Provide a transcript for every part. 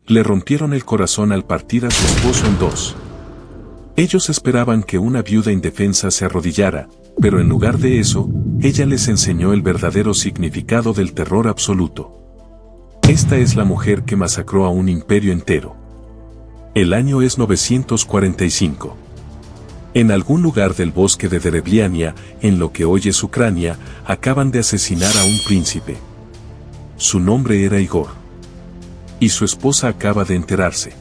Le rompieron el corazón al partir a su esposo en dos. Ellos esperaban que una viuda indefensa se arrodillara, pero en lugar de eso, ella les enseñó el verdadero significado del terror absoluto. Esta es la mujer que masacró a un imperio entero. El año es 945. En algún lugar del bosque de Derebliania, en lo que hoy es Ucrania, acaban de asesinar a un príncipe. Su nombre era Igor. Y su esposa acaba de enterarse.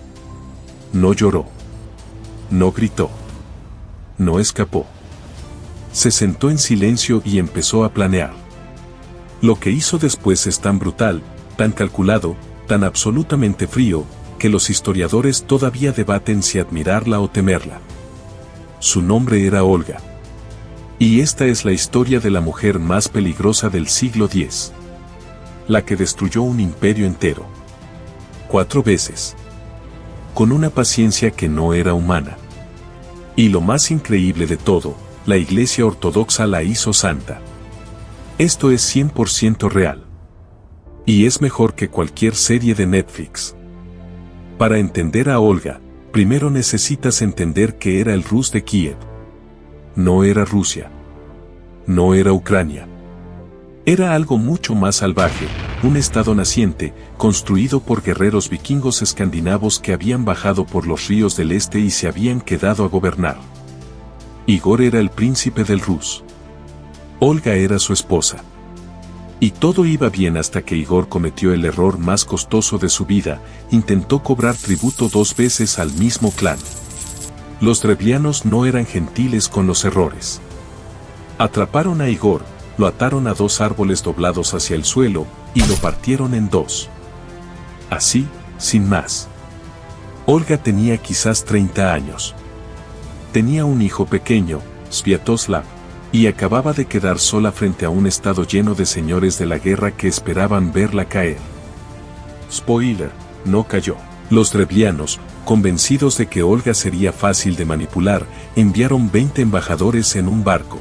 No lloró. No gritó. No escapó. Se sentó en silencio y empezó a planear. Lo que hizo después es tan brutal, tan calculado, tan absolutamente frío, que los historiadores todavía debaten si admirarla o temerla. Su nombre era Olga. Y esta es la historia de la mujer más peligrosa del siglo X. La que destruyó un imperio entero. 4 veces. Con una paciencia que no era humana. Y lo más increíble de todo, la Iglesia Ortodoxa la hizo santa. Esto es 100% real. Y es mejor que cualquier serie de Netflix. Para entender a Olga, primero necesitas entender que era el Rus de Kiev. No era Rusia. No era Ucrania. Era algo mucho más salvaje, un estado naciente, construido por guerreros vikingos escandinavos que habían bajado por los ríos del este y se habían quedado a gobernar. Igor era el príncipe del Rus. Olga era su esposa. Y todo iba bien hasta que Igor cometió el error más costoso de su vida, intentó cobrar tributo 2 veces al mismo clan. Los drevlianos no eran gentiles con los errores. Atraparon a Igor, lo ataron a 2 árboles doblados hacia el suelo, y lo partieron en 2. Así, sin más. Olga tenía quizás 30 años. Tenía un hijo pequeño, Sviatoslav, y acababa de quedar sola frente a un estado lleno de señores de la guerra que esperaban verla caer. Spoiler, no cayó. Los drevlianos, convencidos de que Olga sería fácil de manipular, enviaron 20 embajadores en un barco.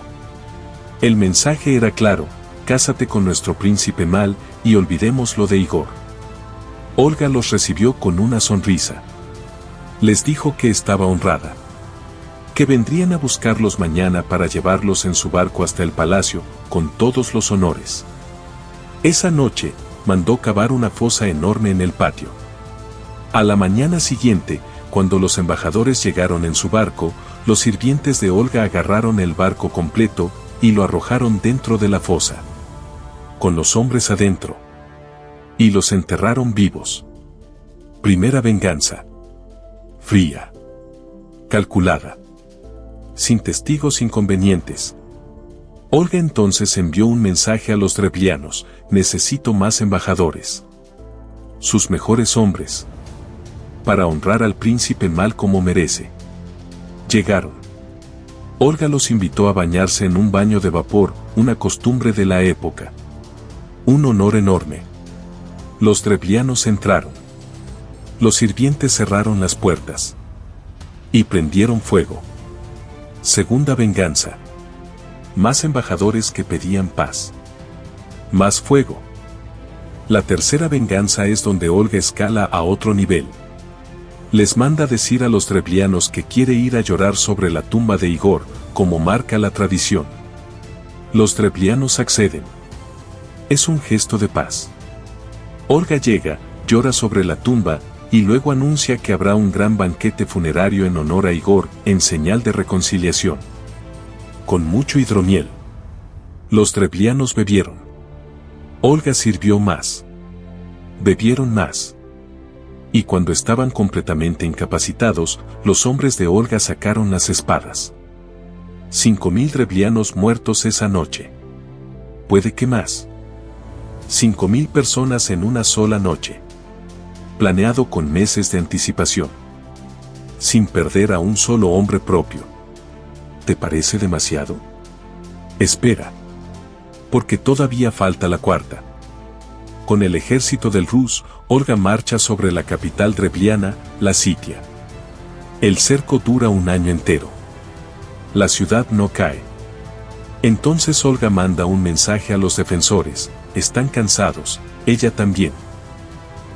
El mensaje era claro: cásate con nuestro príncipe mal, y olvidemos lo de Igor. Olga los recibió con una sonrisa. Les dijo que estaba honrada. Que vendrían a buscarlos mañana para llevarlos en su barco hasta el palacio, con todos los honores. Esa noche, mandó cavar una fosa enorme en el patio. A la mañana siguiente, cuando los embajadores llegaron en su barco, los sirvientes de Olga agarraron el barco completo, y lo arrojaron dentro de la fosa. Con los hombres adentro. Y los enterraron vivos. Primera venganza. Fría. Calculada. Sin testigos inconvenientes. Olga entonces envió un mensaje a los drevlianos: necesito más embajadores. Sus mejores hombres. Para honrar al príncipe mal como merece. Llegaron. Olga los invitó a bañarse en un baño de vapor, una costumbre de la época. Un honor enorme. Los drevlianos entraron. Los sirvientes cerraron las puertas. Y prendieron fuego. Segunda venganza. Más embajadores que pedían paz. Más fuego. La tercera venganza es donde Olga escala a otro nivel. Les manda decir a los drevlianos que quiere ir a llorar sobre la tumba de Igor, como marca la tradición. Los drevlianos acceden. Es un gesto de paz. Olga llega, llora sobre la tumba, y luego anuncia que habrá un gran banquete funerario en honor a Igor, en señal de reconciliación. Con mucho hidromiel. Los drevlianos bebieron. Olga sirvió más. Bebieron más. Y cuando estaban completamente incapacitados, los hombres de Olga sacaron las espadas. 5.000 drevlianos muertos esa noche. Puede que más. 5.000 personas en una sola noche. Planeado con meses de anticipación. Sin perder a un solo hombre propio. ¿Te parece demasiado? Espera. Porque todavía falta la cuarta. Con el ejército del Rus, Olga marcha sobre la capital drevliana, la Sitia. El cerco dura un año entero. La ciudad no cae. Entonces Olga manda un mensaje a los defensores: están cansados, ella también.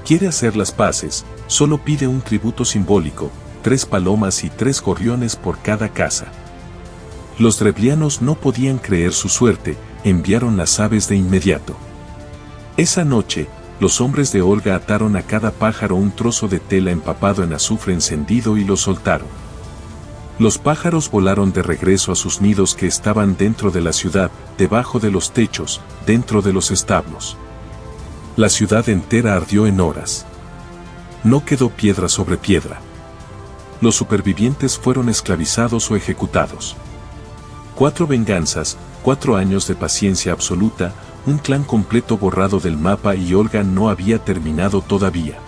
Quiere hacer las paces, solo pide un tributo simbólico, 3 palomas y 3 gorriones por cada casa. Los drevlianos no podían creer su suerte, enviaron las aves de inmediato. Esa noche, los hombres de Olga ataron a cada pájaro un trozo de tela empapado en azufre encendido y lo soltaron. Los pájaros volaron de regreso a sus nidos que estaban dentro de la ciudad, debajo de los techos, dentro de los establos. La ciudad entera ardió en horas. No quedó piedra sobre piedra. Los supervivientes fueron esclavizados o ejecutados. 4 venganzas, 4 años de paciencia absoluta, un clan completo borrado del mapa y Olga no había terminado todavía.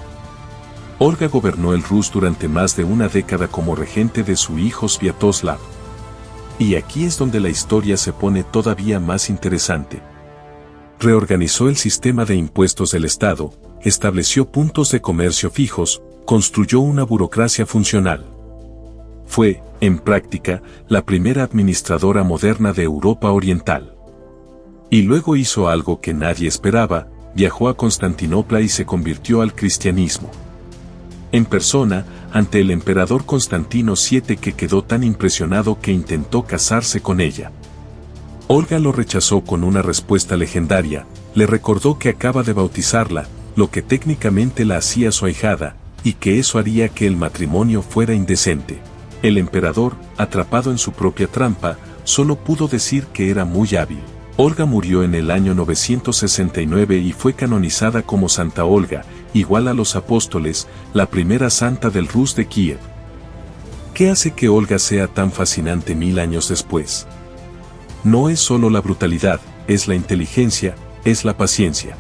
Olga gobernó el Rus durante más de una década como regente de su hijo Sviatoslav. Y aquí es donde la historia se pone todavía más interesante. Reorganizó el sistema de impuestos del Estado, estableció puntos de comercio fijos, construyó una burocracia funcional. Fue, en práctica, la primera administradora moderna de Europa Oriental. Y luego hizo algo que nadie esperaba, viajó a Constantinopla y se convirtió al cristianismo. En persona, ante el emperador Constantino VII, que quedó tan impresionado que intentó casarse con ella. Olga lo rechazó con una respuesta legendaria, le recordó que acaba de bautizarla, lo que técnicamente la hacía su ahijada, y que eso haría que el matrimonio fuera indecente. El emperador, atrapado en su propia trampa, solo pudo decir que era muy hábil. Olga murió en el año 969 y fue canonizada como Santa Olga, igual a los apóstoles, la primera santa del Rus de Kiev. ¿Qué hace que Olga sea tan fascinante 1000 años después? No es solo la brutalidad, es la inteligencia, es la paciencia.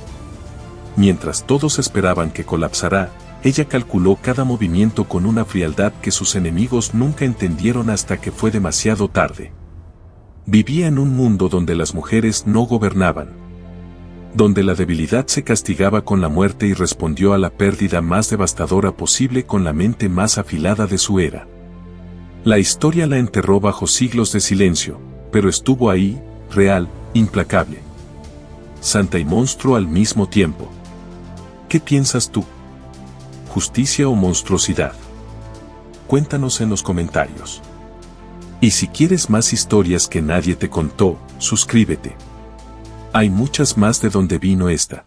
Mientras todos esperaban que colapsara, ella calculó cada movimiento con una frialdad que sus enemigos nunca entendieron hasta que fue demasiado tarde. Vivía en un mundo donde las mujeres no gobernaban. Donde la debilidad se castigaba con la muerte y respondió a la pérdida más devastadora posible con la mente más afilada de su era. La historia la enterró bajo siglos de silencio, pero estuvo ahí, real, implacable. Santa y monstruo al mismo tiempo. ¿Qué piensas tú? ¿Justicia o monstruosidad? Cuéntanos en los comentarios. Y si quieres más historias que nadie te contó, suscríbete. Hay muchas más de donde vino esta.